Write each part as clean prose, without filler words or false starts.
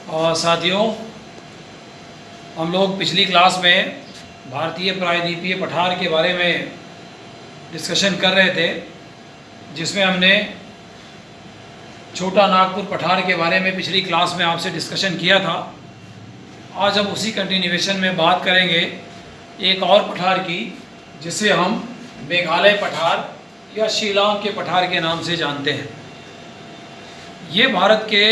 और साथियों, हम लोग पिछली क्लास में भारतीय प्रायद्वीपीय पठार के बारे में डिस्कशन कर रहे थे, जिसमें हमने छोटा नागपुर पठार के बारे में पिछली क्लास में आपसे डिस्कशन किया था। आज हम उसी कंटिन्यूएशन में बात करेंगे एक और पठार की, जिसे हम मेघालय पठार या शिलांग के पठार के नाम से जानते हैं। ये भारत के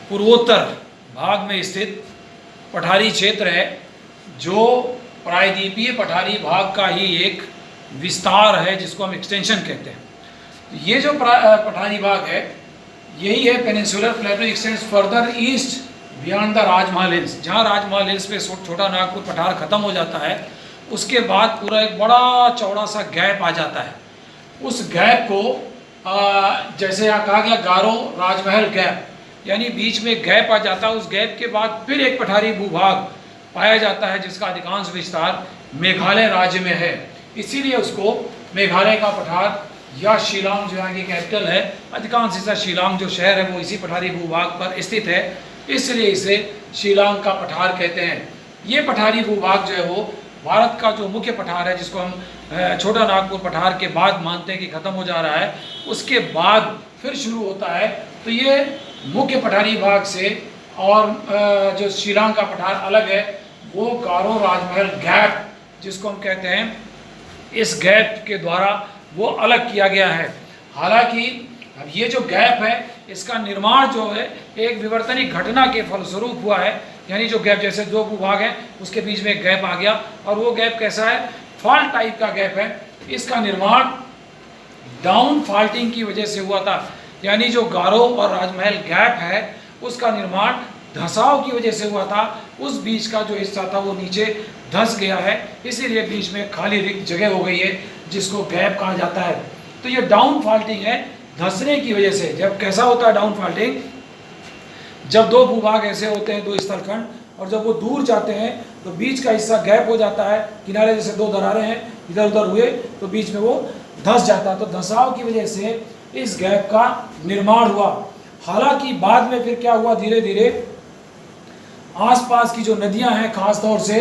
पूर्वोत्तर भाग में स्थित पठारी क्षेत्र है, जो प्रायद्वीपीय पठारी भाग का ही एक विस्तार है, जिसको हम एक्सटेंशन कहते हैं। तो ये जो पठारी भाग है, यही है peninsular Plato x tends further east beyond the Rajmahal hills. जहाँ राजमहल हिल्स पे छोटा नागपुर पठार ख़त्म हो जाता है, उसके बाद पूरा एक बड़ा चौड़ा सा गैप आ जाता है। उस गैप को जैसे यहाँ कहा गया गारो राजमहल गैप, यानी बीच में गैप आ जाता है। उस गैप के बाद फिर एक पठारी भूभाग पाया जाता है, जिसका अधिकांश विस्तार मेघालय राज्य में है। इसीलिए उसको मेघालय का पठार या शिलांग, जो यहाँ की कैपिटल है, अधिकांश हिस्सा शिलांग जो शहर है वो इसी पठारी भूभाग पर स्थित है, इसलिए इसे शिलांग का पठार कहते हैं। ये पठारी भूभाग जो है वो भारत का जो मुख्य पठार है, जिसको हम छोटा नागपुर पठार के बाद मानते हैं कि ख़त्म हो जा रहा है, उसके बाद फिर शुरू होता है। तो ये मुख्य पठारी भाग से और जो शिलांग का पठार अलग है, वो गारो राजमहल गैप जिसको हम कहते हैं, इस गैप के द्वारा वो अलग किया गया है। हालांकि अब ये जो गैप है, इसका निर्माण जो है एक विवर्तनिक घटना के फलस्वरूप हुआ है। यानी जो गैप, जैसे दो भूभाग हैं उसके बीच में एक गैप आ गया, और वो गैप कैसा है, फॉल्ट टाइप का गैप है। इसका निर्माण डाउन फॉल्टिंग की वजह से हुआ था। यानी जो गारो और राजमहल गैप है, उसका निर्माण धंसाव की वजह से हुआ था। उस बीच का जो हिस्सा था वो नीचे धंस गया है, इसीलिए बीच में खाली रिक्त जगह हो गई है, जिसको गैप कहा जाता है। तो ये डाउन फॉल्टिंग है, धंसने की वजह से। जब कैसा होता है डाउन फॉल्टिंग, जब दो भूभाग ऐसे होते हैं, दो स्थलखंड, और जब वो दूर जाते हैं तो बीच का हिस्सा गैप हो जाता है। किनारे जैसे दो दरारें हैं, इधर उधर हुए तो बीच में वो धंस जाता है। तो धंसाव की वजह से इस गैप का निर्माण हुआ। हालांकि बाद में फिर क्या हुआ, धीरे धीरे आसपास की जो नदियां हैं, खासतौर से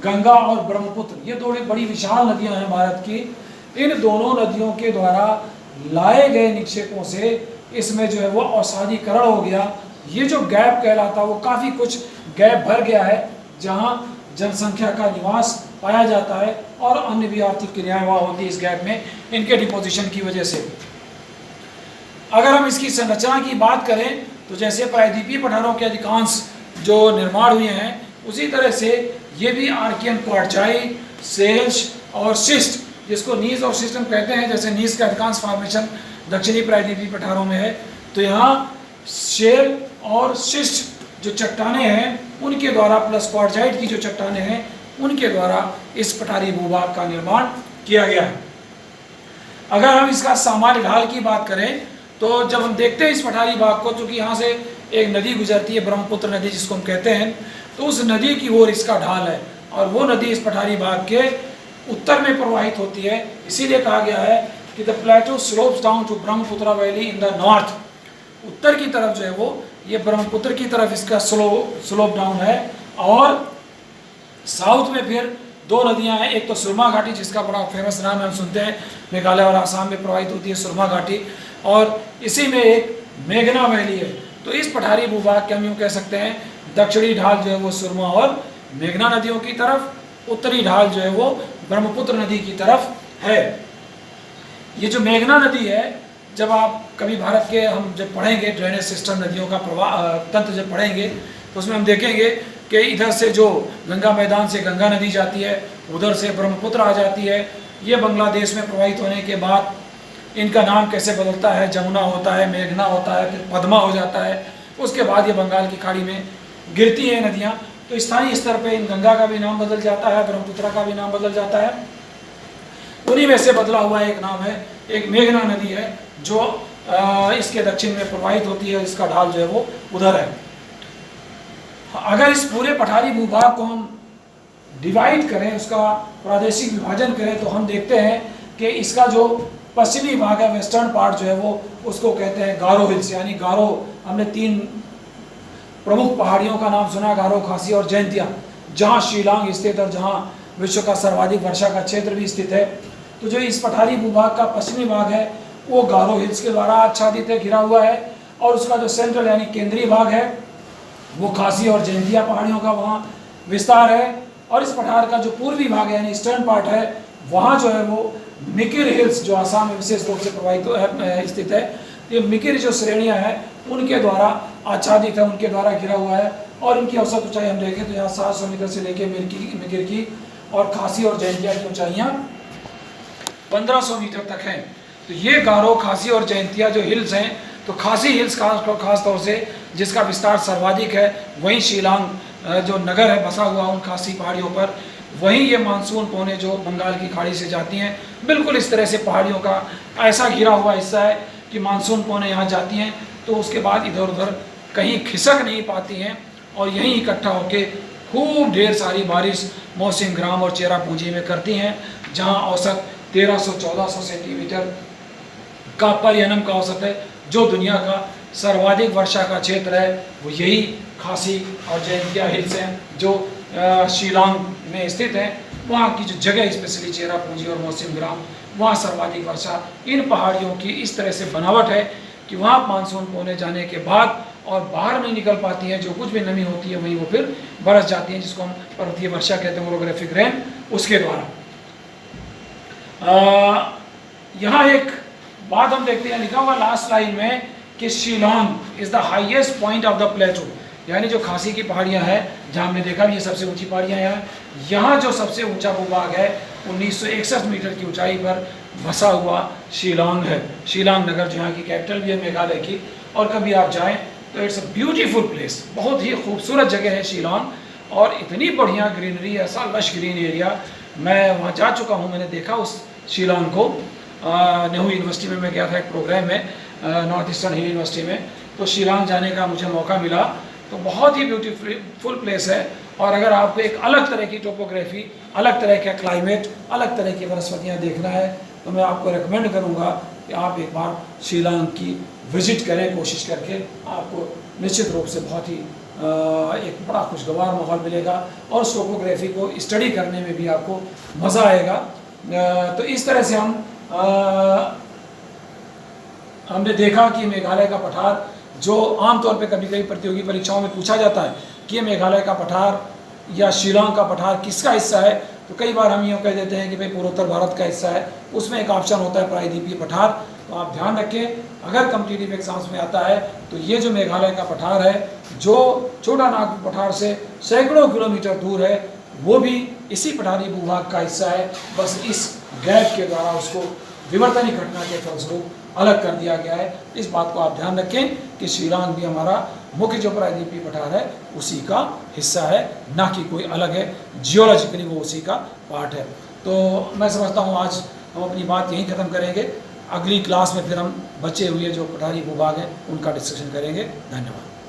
गंगा और ब्रह्मपुत्र, ये दो बड़ी विशाल नदियां हैं भारत की। इन दोनों नदियों के द्वारा लाए गए निक्षेपों से इसमें जो है वो अवसादीकरण हो गया। ये जो गैप कहलाता है, वो काफ़ी कुछ गैप भर गया है, जहाँ जनसंख्या का निवास पाया जाता है और अन्य भी आर्थिक क्रियाएं वहाँ होती है इस गैप में, इनके डिपोजिशन की वजह से। अगर हम इसकी संरचना की बात करें, तो जैसे प्रायद्वीपीय पठारों के अधिकांश जो निर्माण हुए हैं, उसी तरह से ये भी आर्कियन क्वार्टजाई, सेल्स और शिस्ट, जिसको नीज और शिस्ट हम कहते हैं। जैसे नीज का अधिकांश फॉर्मेशन दक्षिणी प्रायद्वीपीय पठारों में है, तो यहाँ शेल और शिस्ट जो चट्टाने हैं उनके द्वारा, प्लस क्वार्टजाइट की जो चट्टाने हैं उनके द्वारा इस पठारी भूभाग का निर्माण किया गया है। अगर हम इसका सामान्य ढाल की बात करें, तो जब हम देखते हैं इस पठारी भाग को, चूँकि यहाँ से एक नदी गुजरती है, ब्रह्मपुत्र नदी जिसको हम कहते हैं, तो उस नदी की ओर इसका ढाल है, और वो नदी इस पठारी भाग के उत्तर में प्रवाहित होती है। इसीलिए कहा गया है कि the plateau slopes down to Brahmaputra valley in the north. उत्तर की तरफ जो है वो ये ब्रह्मपुत्र की तरफ इसका स्लोप डाउन है, और साउथ में फिर दो नदियां हैं। एक तो सुरमा घाटी, जिसका बड़ा फेमस नाम हम सुनते हैं, मेघालय और आसाम में प्रवाहित होती है सुरमा घाटी, और इसी में एक मेघना वैली है। तो इस पठारी भूभाग के हम यूँ कह सकते हैं, दक्षिणी ढाल जो है वो सुरमा और मेघना नदियों की तरफ, उत्तरी ढाल जो है वो ब्रह्मपुत्र नदी की तरफ है। ये जो मेघना नदी है, जब आप कभी भारत के हम जब पढ़ेंगे ड्रेनेज सिस्टम, नदियों का प्रवाह तंत्र जब पढ़ेंगे, तो उसमें हम देखेंगे कि इधर से जो गंगा मैदान से गंगा नदी जाती है, उधर से ब्रह्मपुत्र आ जाती है। ये बांग्लादेश में प्रवाहित होने के बाद इनका नाम कैसे बदलता है, जमुना होता है, मेघना होता है, फिर पद्मा हो जाता है। उसके बाद ये बंगाल की खाड़ी में गिरती हैं नदियाँ। तो स्थानीय स्तर पे इन गंगा का भी नाम बदल जाता है, ब्रह्मपुत्र का भी नाम बदल जाता है। उन्हीं में से बदला हुआ एक नाम है, एक मेघना नदी है, जो इसके दक्षिण में प्रवाहित होती है। इसका ढाल जो है वो उधर है। अगर इस पूरे पठारी भूभाग को हम डिवाइड करें, उसका प्रादेशिक विभाजन करें, तो हम देखते हैं कि इसका जो पश्चिमी भाग है, वेस्टर्न पार्ट जो है वो, उसको कहते हैं गारो हिल्स। यानी गारो हमने 3 प्रमुख पहाड़ियों का नाम सुना, गारो, खासी और जैंतिया, जहाँ शिलांग स्थित है, जहाँ विश्व का सर्वाधिक वर्षा का क्षेत्र भी स्थित है। तो जो इस पठारी भूभाग का पश्चिमी भाग है वो गारो हिल्स के द्वारा आच्छादित है, घिरा हुआ है, और उसका जो सेंट्रल यानी केंद्रीय भाग है वो खासी और जैंतिया पहाड़ियों का वहाँ विस्तार है। और इस पठार का जो पूर्वी भाग है यानी ईस्टर्न पार्ट है, वहाँ जो है वो मिकिर हिल्स, जो आसाम में विशेष रूप से प्रभावित स्थित है, ये मिकिर जो श्रेणियाँ हैं उनके द्वारा आच्छादित है, उनके द्वारा घिरा हुआ है। और इनकी औसत ऊंचाई हम देखें तो यहाँ 700 मीटर से लेकर मिकिर की और खासी और जैंतिया की ऊंचाइयाँ 1500 मीटर तक हैं। तो ये गारो, खासी और जैंतिया जो हिल्स हैं, तो खासी हिल्स खास तौर से जिसका विस्तार सर्वाधिक है, वहीं शिलांग जो नगर है बसा हुआ उन खासी पहाड़ियों पर, वहीं ये मानसून पौने जो बंगाल की खाड़ी से जाती हैं, बिल्कुल इस तरह से पहाड़ियों का ऐसा घिरा हुआ हिस्सा है कि मानसून पौने यहाँ जाती हैं तो उसके बाद इधर उधर कहीं खिसक नहीं पाती हैं और यहीं इकट्ठा होकर खूब ढेर सारी बारिश मौसिम ग्राम और चेरापूंजी में करती हैं, जहाँ औसत 1300-1400 सेंटीमीटर का पर्यनम का औसत है। जो दुनिया का सर्वाधिक वर्षा का क्षेत्र है वो यही खासी और जैंतिया हिल्स हैं, जो शिलांग में स्थित हैं। वहाँ की जो जगह स्पेशली चेरापूंजी और मौसिम ग्राम, वहाँ सर्वाधिक वर्षा। इन पहाड़ियों की इस तरह से बनावट है कि वहाँ मानसून पौने जाने के बाद और बाहर नहीं निकल पाती हैं, जो कुछ भी नमी होती है वहीं वो फिर बरस जाती हैं, जिसको हम पर्वतीय वर्षा कहते हैं, ओरोग्राफिक रेन, उसके द्वारा। यहाँ एक बात हम देखते हैं, लिखा हुआ लास्ट लाइन में कि Shillong is the highest point of the प्लेटू, यानी जो खासी की पहाड़ियाँ हैं, जहाँ हमने देखा ये सबसे ऊंची पहाड़ियाँ हैं, यहाँ जो सबसे ऊंचा भूभाग है 1961 मीटर की ऊंचाई पर बसा हुआ शिलांग है। शिलांग नगर जो यहाँ की कैपिटल भी है मेघालय की, और कभी आप जाएं तो इट्स अ ब्यूटीफुल प्लेस, बहुत ही खूबसूरत जगह है शिलांग, और इतनी बढ़िया ग्रीनरी, ऐसा लश ग्रीन एरिया। मैं वहाँ जा चुका हूँ, मैंने देखा उस शिलांग को। नेहरू यूनिवर्सिटी में मैं गया था एक प्रोग्राम में, नॉर्थ ईस्टर्न हिल यूनिवर्सिटी में, तो शिलांग जाने का मुझे मौका मिला। तो बहुत ही ब्यूटीफुल प्लेस है, और अगर आपको एक अलग तरह की टोपोग्राफी, अलग तरह का क्लाइमेट, अलग तरह की वनस्पतियाँ देखना है तो मैं आपको रिकमेंड करूँगा कि आप एक बार शिलांग की विजिट करें, कोशिश करके आपको निश्चित रूप से बहुत ही एक बड़ा खुशगवार माहौल मिलेगा, और उस टोपोग्राफी को स्टडी करने में भी आपको मज़ा आएगा। तो इस तरह से हमने देखा कि मेघालय का पठार, जो आमतौर पे कभी कभी प्रतियोगी परीक्षाओं में पूछा जाता है कि ये मेघालय का पठार या शिलांग का पठार किसका हिस्सा है, तो कई बार हम यूँ कह देते हैं कि भाई पूर्वोत्तर भारत का हिस्सा है। उसमें एक ऑप्शन होता है प्रायद्वीपीय पठार। तो आप ध्यान रखें, अगर कॉम्पिटिटिव एग्जाम्स में आता है तो ये जो मेघालय का पठार है, जो छोटा नागपुर पठार से सैकड़ों किलोमीटर दूर है, वो भी इसी पठारी भूभाग का हिस्सा है। बस इस गैप के द्वारा उसको विवर्तनिक घटना के फलस्वरूप अलग कर दिया गया है। इस बात को आप ध्यान रखें कि शिलांग भी हमारा मुख्य जो प्रायद्वीपीय पठार है उसी का हिस्सा है, ना कि कोई अलग है, जियोलॉजिकली वो उसी का पार्ट है। तो मैं समझता हूँ आज हम अपनी बात यहीं ख़त्म करेंगे। अगली क्लास में फिर हम बचे हुए जो पठारी भूभाग हैं उनका डिस्कशन करेंगे। धन्यवाद।